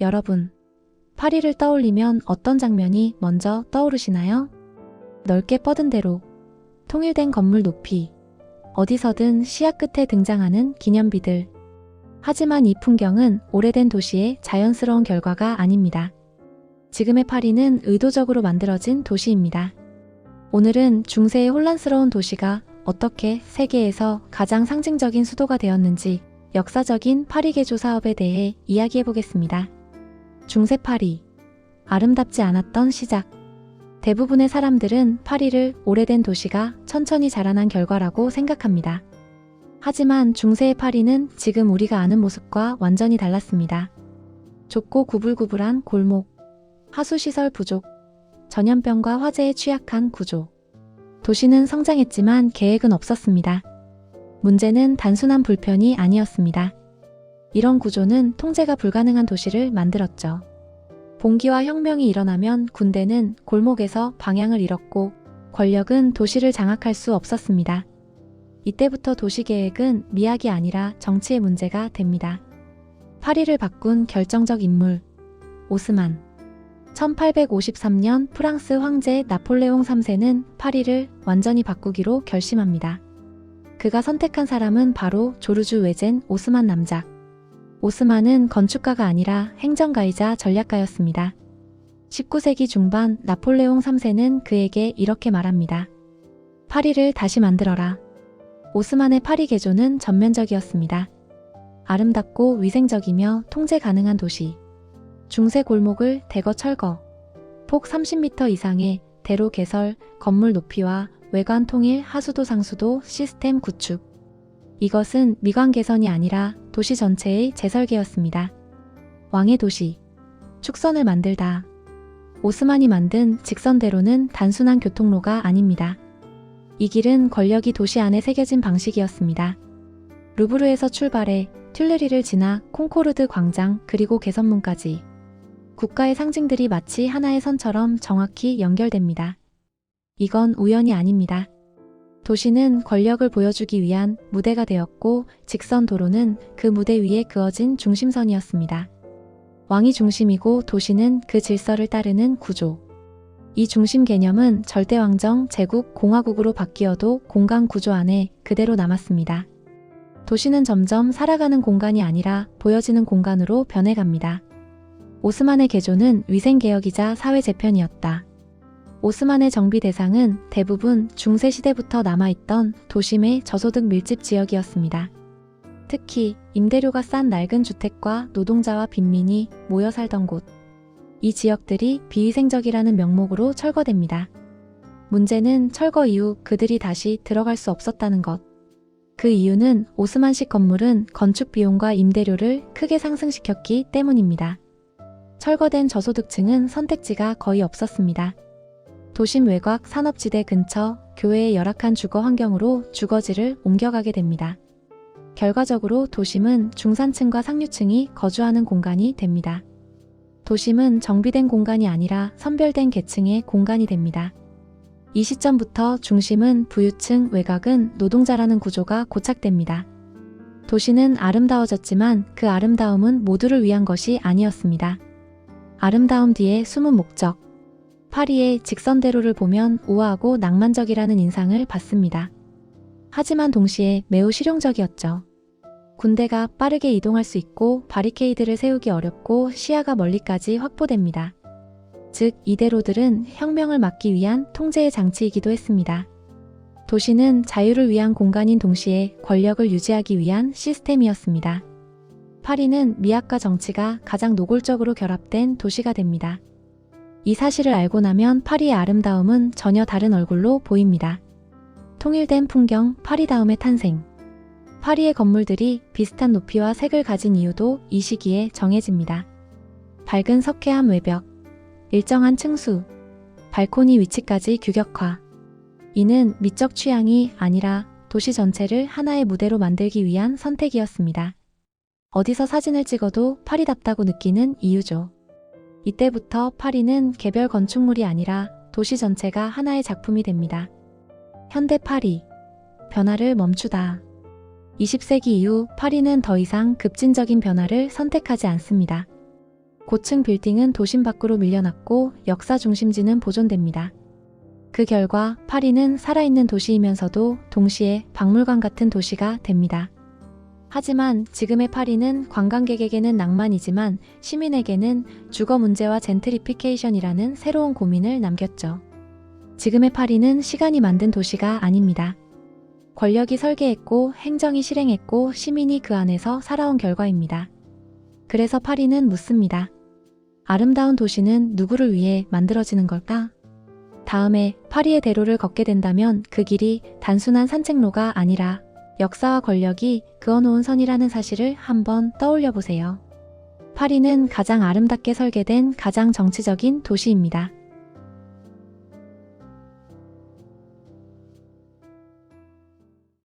여러분, 파리를 떠올리면 어떤 장면이 먼저 떠오르시나요? 넓게 뻗은 대로, 통일된 건물 높이, 어디서든 시야 끝에 등장하는 기념비들. 하지만 이 풍경은 오래된 도시의 자연스러운 결과가 아닙니다. 지금의 파리는 의도적으로 만들어진 도시입니다. 오늘은 중세의 혼란스러운 도시가 어떻게 세계에서 가장 상징적인 수도가 되었는지 역사적인 파리 개조 사업에 대해 이야기해 보겠습니다. 중세 파리, 아름답지 않았던 시작. 대부분의 사람들은 파리를 오래된 도시가 천천히 자라난 결과라고 생각합니다. 하지만 중세의 파리는 지금 우리가 아는 모습과 완전히 달랐습니다. 좁고 구불구불한 골목, 하수시설 부족, 전염병과 화재에 취약한 구조. 도시는 성장했지만 계획은 없었습니다. 문제는 단순한 불편이 아니었습니다. 이런 구조는 통제가 불가능한 도시를 만들었죠. 봉기와 혁명이 일어나면 군대는 골목에서 방향을 잃었고 권력은 도시를 장악할 수 없었습니다. 이때부터 도시계획은 미학이 아니라 정치의 문제가 됩니다. 파리를 바꾼 결정적 인물, 오스만. 1853년 프랑스 황제 나폴레옹 3세는 파리를 완전히 바꾸기로 결심합니다. 그가 선택한 사람은 바로 조르주 외젠 오스만 남작. 오스만은 건축가가 아니라 행정가이자 전략가였습니다. 19세기 중반 나폴레옹 3세는 그에게 이렇게 말합니다. 파리를 다시 만들어라. 오스만의 파리 개조는 전면적이었습니다. 아름답고 위생적이며 통제 가능한 도시. 중세 골목을 대거 철거, 폭 30m 이상의 대로 개설, 건물 높이와 외관 통일, 하수도 상수도 시스템 구축. 이것은 미관 개선이 아니라 도시 전체의 재설계였습니다. 왕의 도시, 축선을 만들다. 오스만이 만든 직선대로는 단순한 교통로가 아닙니다. 이 길은 권력이 도시 안에 새겨진 방식이었습니다. 루브르에서 출발해 튤레리를 지나 콩코르드 광장 그리고 개선문까지 국가의 상징들이 마치 하나의 선처럼 정확히 연결됩니다. 이건 우연이 아닙니다. 도시는 권력을 보여주기 위한 무대가 되었고 직선 도로는 그 무대 위에 그어진 중심선이었습니다. 왕이 중심이고 도시는 그 질서를 따르는 구조. 이 중심 개념은 절대왕정, 제국, 공화국으로 바뀌어도 공간 구조 안에 그대로 남았습니다. 도시는 점점 살아가는 공간이 아니라 보여지는 공간으로 변해갑니다. 오스만의 개조는 위생개혁이자 사회재편이었다. 오스만의 정비 대상은 대부분 중세시대부터 남아있던 도심의 저소득 밀집 지역이었습니다. 특히 임대료가 싼 낡은 주택과 노동자와 빈민이 모여 살던 곳. 이 지역들이 비위생적이라는 명목으로 철거됩니다. 문제는 철거 이후 그들이 다시 들어갈 수 없었다는 것. 그 이유는 오스만식 건물은 건축 비용과 임대료를 크게 상승시켰기 때문입니다. 철거된 저소득층은 선택지가 거의 없었습니다. 도심 외곽 산업지대 근처 교외의 열악한 주거 환경으로 주거지를 옮겨가게 됩니다. 결과적으로 도심은 중산층과 상류층이 거주하는 공간이 됩니다. 도심은 정비된 공간이 아니라 선별된 계층의 공간이 됩니다. 이 시점부터 중심은 부유층, 외곽은 노동자라는 구조가 고착됩니다. 도시는 아름다워졌지만 그 아름다움은 모두를 위한 것이 아니었습니다. 아름다움 뒤에 숨은 목적. 파리의 직선대로를 보면 우아하고 낭만적이라는 인상을 받습니다. 하지만 동시에 매우 실용적이었죠. 군대가 빠르게 이동할 수 있고 바리케이드를 세우기 어렵고 시야가 멀리까지 확보됩니다. 즉, 이 대로들은 혁명을 막기 위한 통제의 장치이기도 했습니다. 도시는 자유를 위한 공간인 동시에 권력을 유지하기 위한 시스템이었습니다. 파리는 미학과 정치가 가장 노골적으로 결합된 도시가 됩니다. 이 사실을 알고 나면 파리의 아름다움은 전혀 다른 얼굴로 보입니다. 통일된 풍경, 파리다움의 탄생. 파리의 건물들이 비슷한 높이와 색을 가진 이유도 이 시기에 정해집니다. 밝은 석회암 외벽, 일정한 층수, 발코니 위치까지 규격화. 이는 미적 취향이 아니라 도시 전체를 하나의 무대로 만들기 위한 선택이었습니다. 어디서 사진을 찍어도 파리답다고 느끼는 이유죠. 이때부터 파리는 개별 건축물이 아니라 도시 전체가 하나의 작품이 됩니다. 현대 파리, 변화를 멈추다. 20세기 이후 파리는 더 이상 급진적인 변화를 선택하지 않습니다. 고층 빌딩은 도심 밖으로 밀려났고 역사 중심지는 보존됩니다. 그 결과 파리는 살아있는 도시이면서도 동시에 박물관 같은 도시가 됩니다. 하지만 지금의 파리는 관광객에게는 낭만이지만 시민에게는 주거 문제와 젠트리피케이션이라는 새로운 고민을 남겼죠. 지금의 파리는 시간이 만든 도시가 아닙니다. 권력이 설계했고 행정이 실행했고 시민이 그 안에서 살아온 결과입니다. 그래서 파리는 묻습니다. 아름다운 도시는 누구를 위해 만들어지는 걸까? 다음에 파리의 대로를 걷게 된다면 그 길이 단순한 산책로가 아니라 역사와 권력이 그어놓은 선이라는 사실을 한번 떠올려 보세요. 파리는 가장 아름답게 설계된 가장 정치적인 도시입니다.